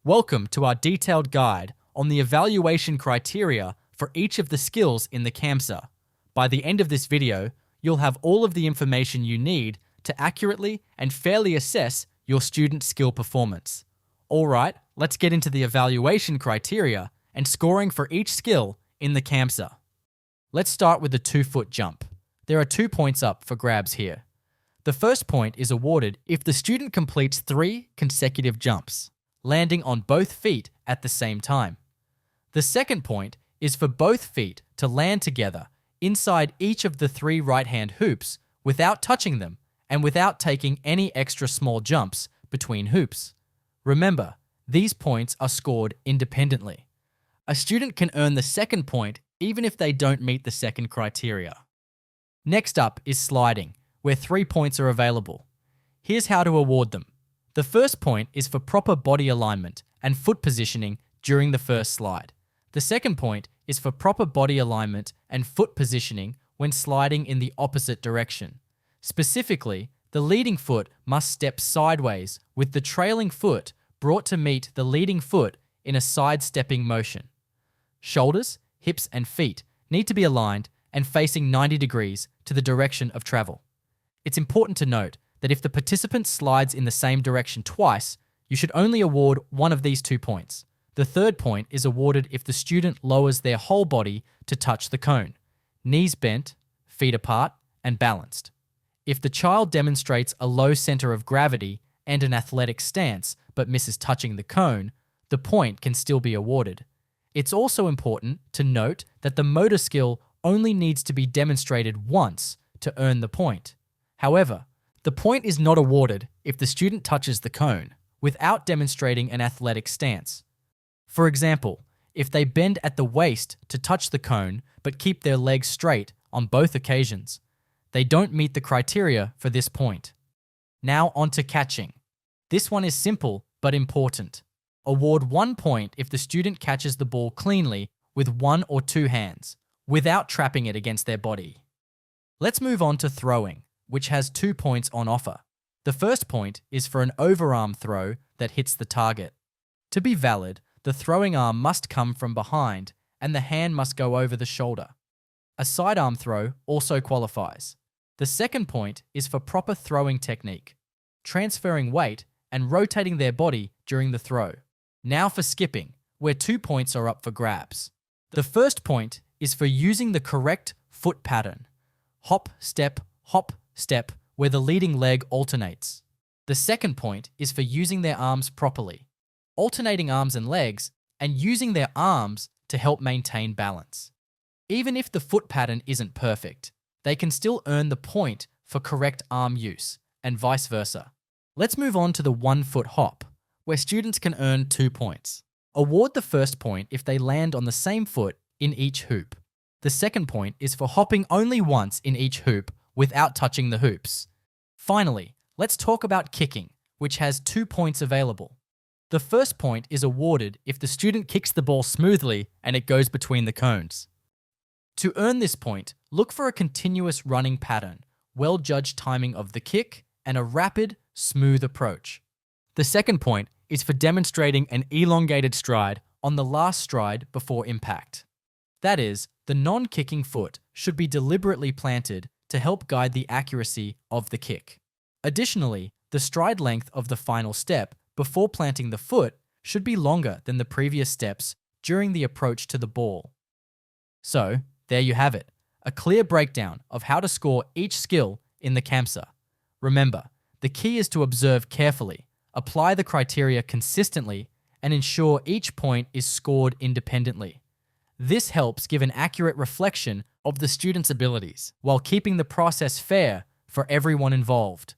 Welcome to our detailed guide on the evaluation criteria for each of the skills in the KAMSA. By the end of this video, you'll have all of the information you need to accurately and fairly assess your student skill performance. Alright, let's get into the evaluation criteria and scoring for each skill in the KAMSA. Let's start with the 2-foot jump. There are 2 points up for grabs here. The first point is awarded if the student completes 3 consecutive jumps, landing on both feet at the same time. The second point is for both feet to land together inside each of the 3 right-hand hoops without touching them and without taking any extra small jumps between hoops. Remember, these points are scored independently. A student can earn the second point even if they don't meet the second criteria. Next up is sliding, where 3 points are available. Here's how to award them. The first point is for proper body alignment and foot positioning during the first slide. The second point is for proper body alignment and foot positioning when sliding in the opposite direction. Specifically, the leading foot must step sideways with the trailing foot brought to meet the leading foot in a side-stepping motion. Shoulders, hips, and feet need to be aligned and facing 90 degrees to the direction of travel. It's important to note that if the participant slides in the same direction twice, you should only award one of these 2 points. The third point is awarded if the student lowers their whole body to touch the cone, knees bent, feet apart, and balanced. If the child demonstrates a low center of gravity and an athletic stance but misses touching the cone, the point can still be awarded. It's also important to note that the motor skill only needs to be demonstrated once to earn the point. However, the point is not awarded if the student touches the cone without demonstrating an athletic stance. For example, if they bend at the waist to touch the cone but keep their legs straight on both occasions, they don't meet the criteria for this point. Now on to catching. This one is simple but important. Award 1 point if the student catches the ball cleanly with 1 or 2 hands, without trapping it against their body. Let's move on to throwing, which has 2 points on offer. The first point is for an overarm throw that hits the target. To be valid, the throwing arm must come from behind and the hand must go over the shoulder. A sidearm throw also qualifies. The second point is for proper throwing technique, transferring weight and rotating their body during the throw. Now for skipping, where 2 points are up for grabs. The first point is for using the correct foot pattern. Hop, step, where the leading leg alternates. The second point is for using their arms properly, alternating arms and legs, and using their arms to help maintain balance. Even if the foot pattern isn't perfect, they can still earn the point for correct arm use, and vice versa. Let's move on to the 1-foot hop, where students can earn 2 points. Award the first point if they land on the same foot in each hoop. The second point is for hopping only once in each hoop without touching the hoops. Finally, let's talk about kicking, which has 2 points available. The first point is awarded if the student kicks the ball smoothly and it goes between the cones. To earn this point, look for a continuous running pattern, well-judged timing of the kick, and a rapid, smooth approach. The second point is for demonstrating an elongated stride on the last stride before impact. That is, the non-kicking foot should be deliberately planted to help guide the accuracy of the kick. Additionally, the stride length of the final step before planting the foot should be longer than the previous steps during the approach to the ball. So, there you have it, a clear breakdown of how to score each skill in the KAMSA. Remember, the key is to observe carefully, apply the criteria consistently, and ensure each point is scored independently. This helps give an accurate reflection of the student's abilities while keeping the process fair for everyone involved.